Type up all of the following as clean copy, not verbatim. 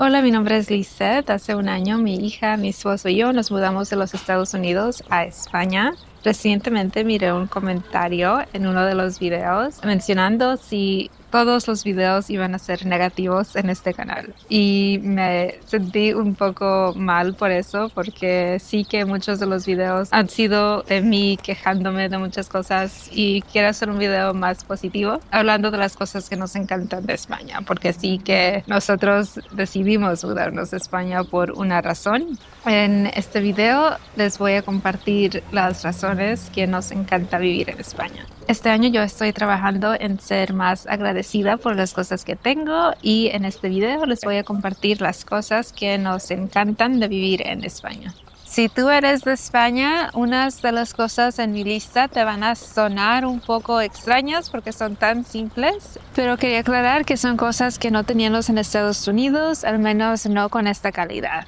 Hola, mi nombre es Lisette. Hace un año mi hija, mi esposo y yo nos mudamos de los Estados Unidos a España. Recientemente miré un comentario en uno de los videos mencionando si todos los videos iban a ser negativos en este canal. Y me sentí un poco mal por eso, porque sí que muchos de los videos han sido de mí quejándome de muchas cosas y quiero hacer un video más positivo, hablando de las cosas que nos encantan de España, porque sí que nosotros decidimos mudarnos de España por una razón. En este video les voy a compartir las razones que nos encanta vivir en España. Este año yo estoy trabajando en ser más agradecida por las cosas que tengo y en este video les voy a compartir las cosas que nos encantan de vivir en España. Si tú eres de España, unas de las cosas en mi lista te van a sonar un poco extrañas porque son tan simples, pero quería aclarar que son cosas que no teníamos en Estados Unidos, al menos no con esta calidad.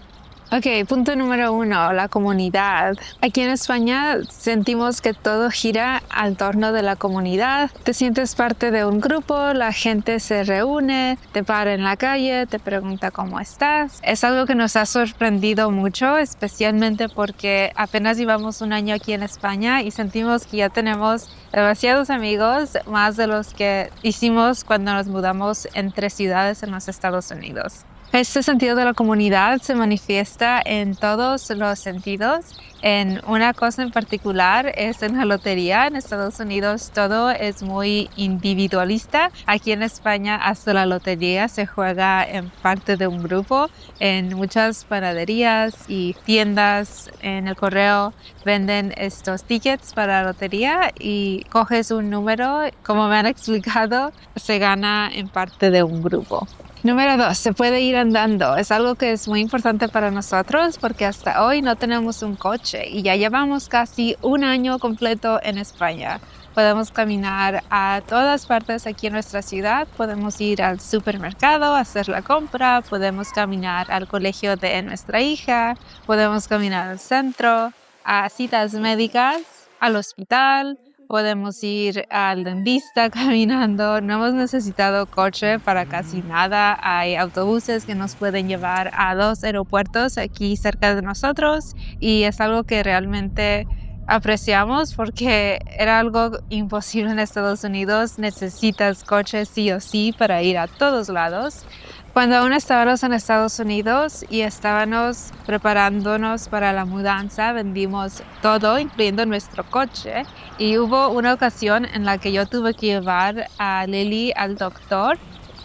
Ok, punto número 1, la comunidad. Aquí en España sentimos que todo gira al torno de la comunidad. Te sientes parte de un grupo, la gente se reúne, te para en la calle, te pregunta cómo estás. Es algo que nos ha sorprendido mucho, especialmente porque apenas llevamos un año aquí en España y sentimos que ya tenemos demasiados amigos, más de los que hicimos cuando nos mudamos entre ciudades en los Estados Unidos. Este sentido de la comunidad se manifiesta en todos los sentidos. En una cosa en particular es en la lotería. En Estados Unidos todo es muy individualista. Aquí en España hasta la lotería se juega en parte de un grupo. En muchas panaderías y tiendas en el correo venden estos tickets para la lotería y coges un número. Como me han explicado, se gana en parte de un grupo. Número 2, se puede ir andando. Es algo que es muy importante para nosotros porque hasta hoy no tenemos un coche y ya llevamos casi un año completo en España. Podemos caminar a todas partes aquí en nuestra ciudad, podemos ir al supermercado, hacer la compra, podemos caminar al colegio de nuestra hija, podemos caminar al centro, a citas médicas, al hospital. Podemos ir al dentista caminando, no hemos necesitado coche para casi nada. Hay autobuses que nos pueden llevar a 2 aeropuertos aquí cerca de nosotros y es algo que realmente apreciamos porque era algo imposible en Estados Unidos. Necesitas coche sí o sí para ir a todos lados. Cuando aún estábamos en Estados Unidos y estábamos preparándonos para la mudanza, vendimos todo, incluyendo nuestro coche, y hubo una ocasión en la que yo tuve que llevar a Lily al doctor.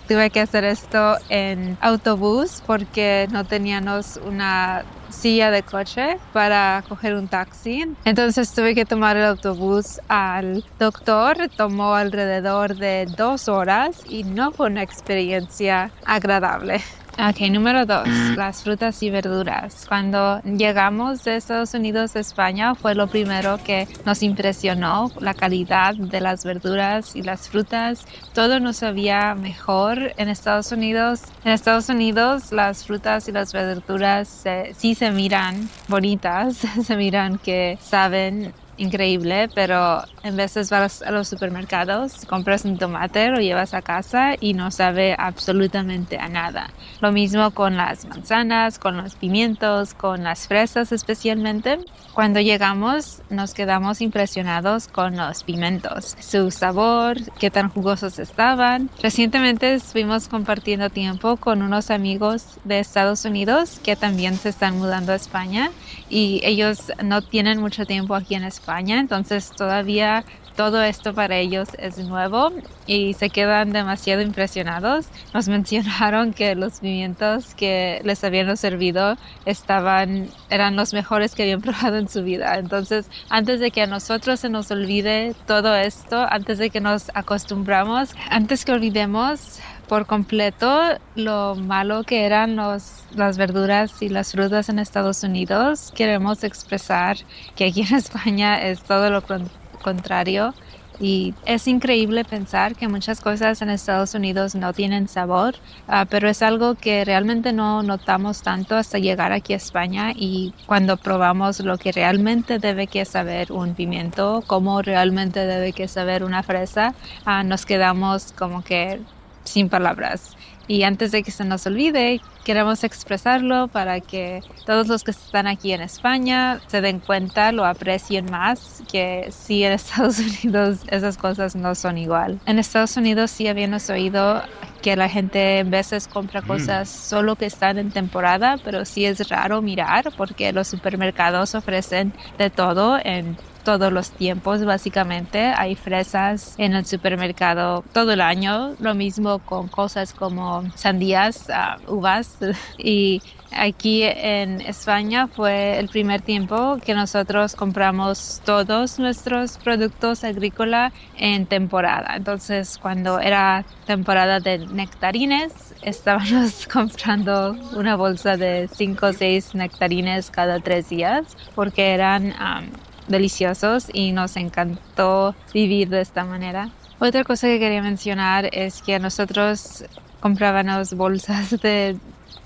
Tuve que hacer esto en autobús porque no teníamos una silla de coche para coger un taxi. Entonces tuve que tomar el autobús al doctor. Tomó alrededor de 2 horas y no fue una experiencia agradable. Ok, número 2, las frutas y verduras. Cuando llegamos de Estados Unidos a España fue lo primero que nos impresionó, la calidad de las verduras y las frutas. Todo nos sabía mejor en Estados Unidos. En Estados Unidos las frutas y las verduras sí se miran bonitas, se miran que saben increíble, pero en veces vas a los supermercados, compras un tomate, lo llevas a casa y no sabe absolutamente a nada. Lo mismo con las manzanas, con los pimientos, con las fresas especialmente. Cuando llegamos nos quedamos impresionados con los pimientos, su sabor, qué tan jugosos estaban. Recientemente estuvimos compartiendo tiempo con unos amigos de Estados Unidos que también se están mudando a España y ellos no tienen mucho tiempo aquí en España, entonces todavía todo esto para ellos es nuevo y se quedan demasiado impresionados. Nos mencionaron que los pimientos que les habían servido eran los mejores que habían probado en su vida. Entonces, antes de que a nosotros se nos olvide todo esto, antes de que nos acostumbramos, antes que olvidemos por completo lo malo que eran las verduras y las frutas en Estados Unidos, queremos expresar que aquí en España es todo lo contrario. Y es increíble pensar que muchas cosas en Estados Unidos no tienen sabor, pero es algo que realmente no notamos tanto hasta llegar aquí a España y cuando probamos lo que realmente debe que saber un pimiento, cómo realmente debe que saber una fresa, nos quedamos como que sin palabras. Y antes de que se nos olvide, queremos expresarlo para que todos los que están aquí en España se den cuenta, lo aprecien más, que sí en Estados Unidos esas cosas no son igual. En Estados Unidos sí habíamos oído que la gente en veces compra cosas solo que están en temporada, pero sí es raro mirar porque los supermercados ofrecen de todo en todos los tiempos, básicamente. Hay fresas en el supermercado todo el año, lo mismo con cosas como sandías, uvas. Y aquí en España fue el primer tiempo que nosotros compramos todos nuestros productos agrícolas en temporada. Entonces, cuando era temporada de nectarines, estábamos comprando una bolsa de 5 o 6 nectarines cada 3 días porque eran deliciosos y nos encantó vivir de esta manera. Otra cosa que quería mencionar es que nosotros comprábamos bolsas de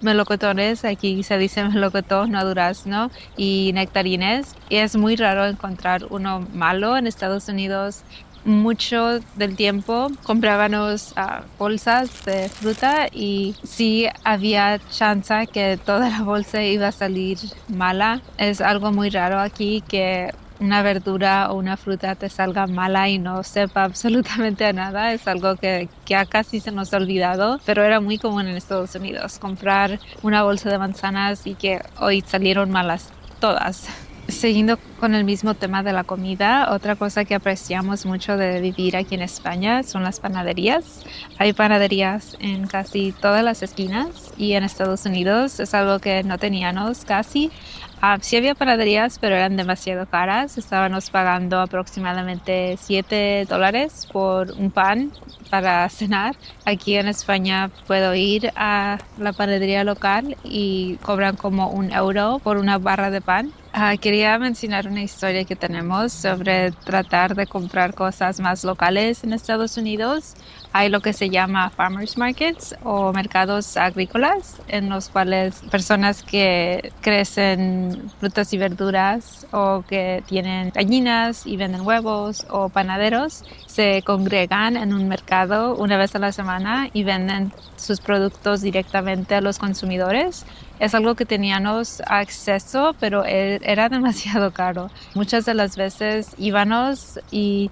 melocotones, aquí se dice melocotón, no durazno, y nectarines. Y es muy raro encontrar uno malo en Estados Unidos. Mucho del tiempo comprábamos bolsas de fruta y sí había chance que toda la bolsa iba a salir mala. Es algo muy raro aquí que una verdura o una fruta te salga mala y no sepa absolutamente a nada. Es algo que ya casi se nos ha olvidado, pero era muy común en Estados Unidos comprar una bolsa de manzanas y que hoy salieron malas todas. Siguiendo con el mismo tema de la comida, otra cosa que apreciamos mucho de vivir aquí en España son las panaderías. Hay panaderías en casi todas las esquinas y en Estados Unidos es algo que no teníamos casi. Sí había panaderías, pero eran demasiado caras. Estábamos pagando aproximadamente $7 por un pan para cenar. Aquí en España puedo ir a la panadería local y cobran como €1 por una barra de pan. Quería mencionar una historia que tenemos sobre tratar de comprar cosas más locales en Estados Unidos. Hay lo que se llama farmers markets o mercados agrícolas en los cuales personas que crecen frutas y verduras o que tienen gallinas y venden huevos o panaderos se congregan en un mercado una vez a la semana y venden sus productos directamente a los consumidores. Es algo que teníamos acceso, pero era demasiado caro. Muchas de las veces íbamos y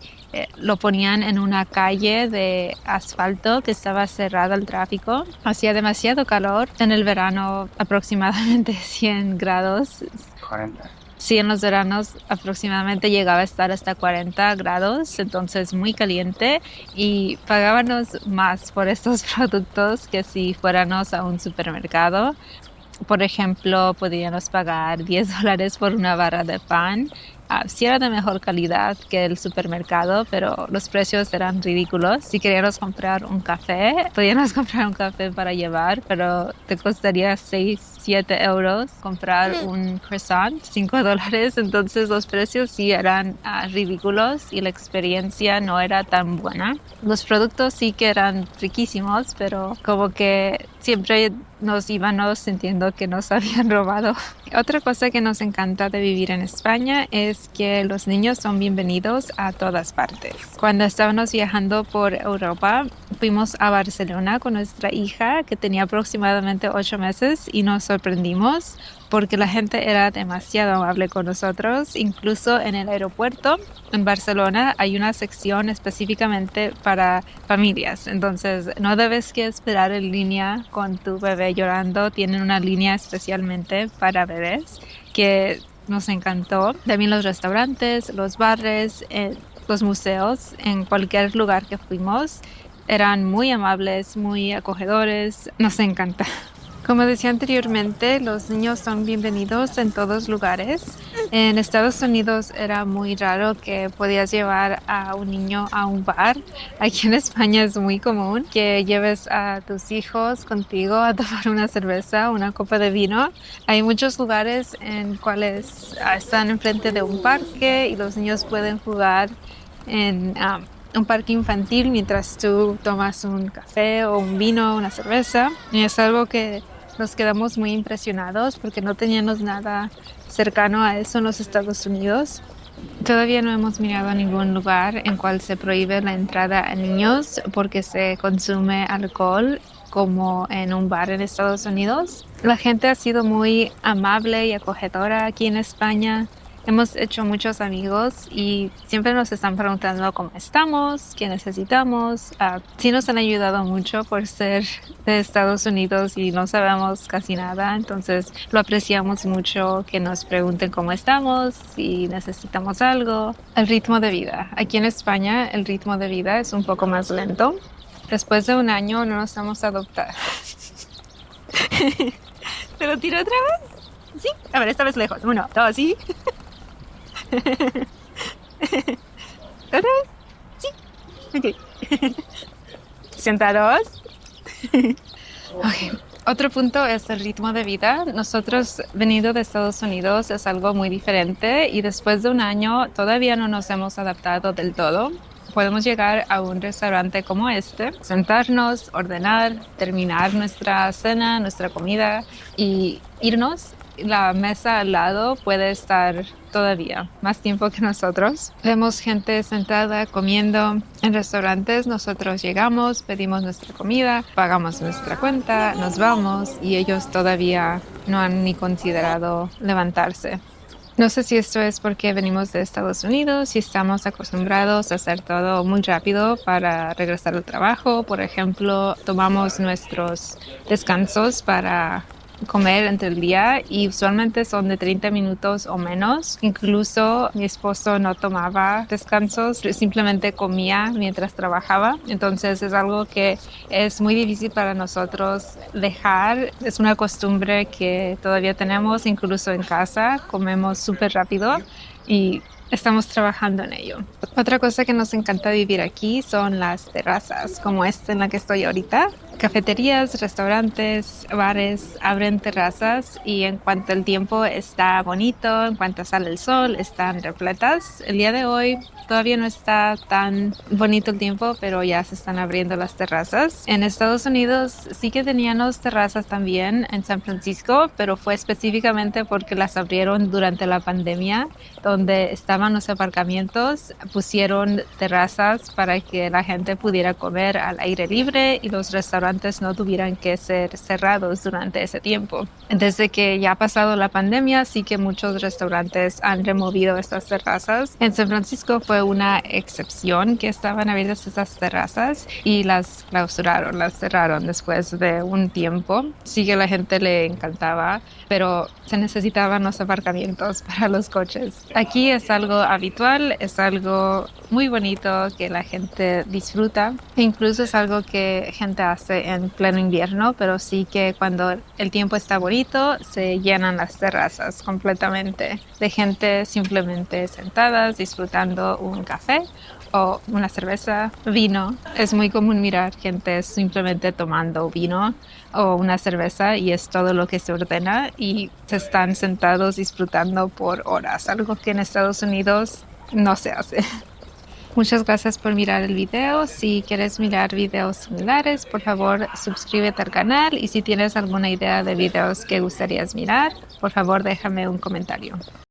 lo ponían en una calle de asfalto que estaba cerrada al tráfico. Hacía demasiado calor. En el verano aproximadamente 100 grados. 40. Sí, en los veranos aproximadamente llegaba a estar hasta 40 grados, entonces muy caliente y pagábamos más por estos productos que si fuéramos a un supermercado. Por ejemplo, podíamos pagar $10 por una barra de pan. Sí era de mejor calidad que el supermercado, pero los precios eran ridículos. Si queríamos comprar un café, podíamos comprar un café para llevar, pero te costaría 6, 7 euros comprar un croissant, $5. Entonces los precios sí eran ridículos y la experiencia no era tan buena. Los productos sí que eran riquísimos, pero como que siempre nos íbamos sintiendo que nos habían robado. Otra cosa que nos encanta de vivir en España es que los niños son bienvenidos a todas partes. Cuando estábamos viajando por Europa, fuimos a Barcelona con nuestra hija que tenía aproximadamente 8 meses y nos sorprendimos porque la gente era demasiado amable con nosotros. Incluso en el aeropuerto en Barcelona hay una sección específicamente para familias. Entonces no debes que esperar en línea con tu bebé llorando. Tienen una línea especialmente para bebés que nos encantó. También los restaurantes, los bares, los museos, en cualquier lugar que fuimos, eran muy amables, muy acogedores. Nos encanta. Como decía anteriormente, los niños son bienvenidos en todos lugares. En Estados Unidos era muy raro que podías llevar a un niño a un bar. Aquí en España es muy común que lleves a tus hijos contigo a tomar una cerveza, una copa de vino. Hay muchos lugares en cuales están enfrente de un parque y los niños pueden jugar en un parque infantil mientras tú tomas un café o un vino, una cerveza. Y es algo que nos quedamos muy impresionados porque no teníamos nada cercano a eso en los Estados Unidos. Todavía no hemos mirado ningún lugar en cual se prohíbe la entrada a niños porque se consume alcohol como en un bar en Estados Unidos. La gente ha sido muy amable y acogedora aquí en España. Hemos hecho muchos amigos y siempre nos están preguntando cómo estamos, qué necesitamos. Sí nos han ayudado mucho por ser de Estados Unidos y no sabemos casi nada, entonces lo apreciamos mucho que nos pregunten cómo estamos, si necesitamos algo. El ritmo de vida. Aquí en España el ritmo de vida es un poco más lento. Después de un año no nos hemos adoptado. ¿Te lo tiro otra vez? Sí. A ver, esta vez lejos. Uno, dos, sí. ¿Otra vez? Sí. Ok. Sentados. Ok. Otro punto es el ritmo de vida. Nosotros, venido de Estados Unidos, es algo muy diferente y después de un año todavía no nos hemos adaptado del todo. Podemos llegar a un restaurante como este, sentarnos, ordenar, terminar nuestra cena, nuestra comida y irnos. La mesa al lado puede estar todavía más tiempo que nosotros. Vemos gente sentada comiendo en restaurantes. Nosotros llegamos, pedimos nuestra comida, pagamos nuestra cuenta, nos vamos y ellos todavía no han ni considerado levantarse. No sé si esto es porque venimos de Estados Unidos y estamos acostumbrados a hacer todo muy rápido para regresar al trabajo. Por ejemplo, tomamos nuestros descansos para comer entre el día y usualmente son de 30 minutos o menos. Incluso mi esposo no tomaba descansos, simplemente comía mientras trabajaba. Entonces es algo que es muy difícil para nosotros dejar. Es una costumbre que todavía tenemos, incluso en casa. Comemos súper rápido y estamos trabajando en ello. Otra cosa que nos encanta vivir aquí son las terrazas, como esta en la que estoy ahorita. Cafeterías, restaurantes, bares abren terrazas y en cuanto el tiempo está bonito, en cuanto sale el sol, están repletas. El día de hoy todavía no está tan bonito el tiempo, pero ya se están abriendo las terrazas. En Estados Unidos sí que teníamos terrazas también en San Francisco, pero fue específicamente porque las abrieron durante la pandemia, donde estaban los aparcamientos, pusieron terrazas para que la gente pudiera comer al aire libre y los restaurantes no tuvieran que ser cerrados durante ese tiempo. Desde que ya ha pasado la pandemia, sí que muchos restaurantes han removido estas terrazas. En San Francisco fue una excepción que estaban abiertas esas terrazas y las clausuraron, las cerraron después de un tiempo. Sí que a la gente le encantaba, pero se necesitaban los aparcamientos para los coches. Aquí es algo habitual, es algo muy bonito que la gente disfruta. Incluso es algo que gente hace en pleno invierno, pero sí que cuando el tiempo está bonito se llenan las terrazas completamente de gente simplemente sentadas disfrutando un café o una cerveza, vino. Es muy común mirar gente simplemente tomando vino o una cerveza y es todo lo que se ordena y se están sentados disfrutando por horas, algo que en Estados Unidos no se hace. Muchas gracias por mirar el video. Si quieres mirar videos similares, por favor suscríbete al canal y si tienes alguna idea de videos que gustarías mirar, por favor déjame un comentario.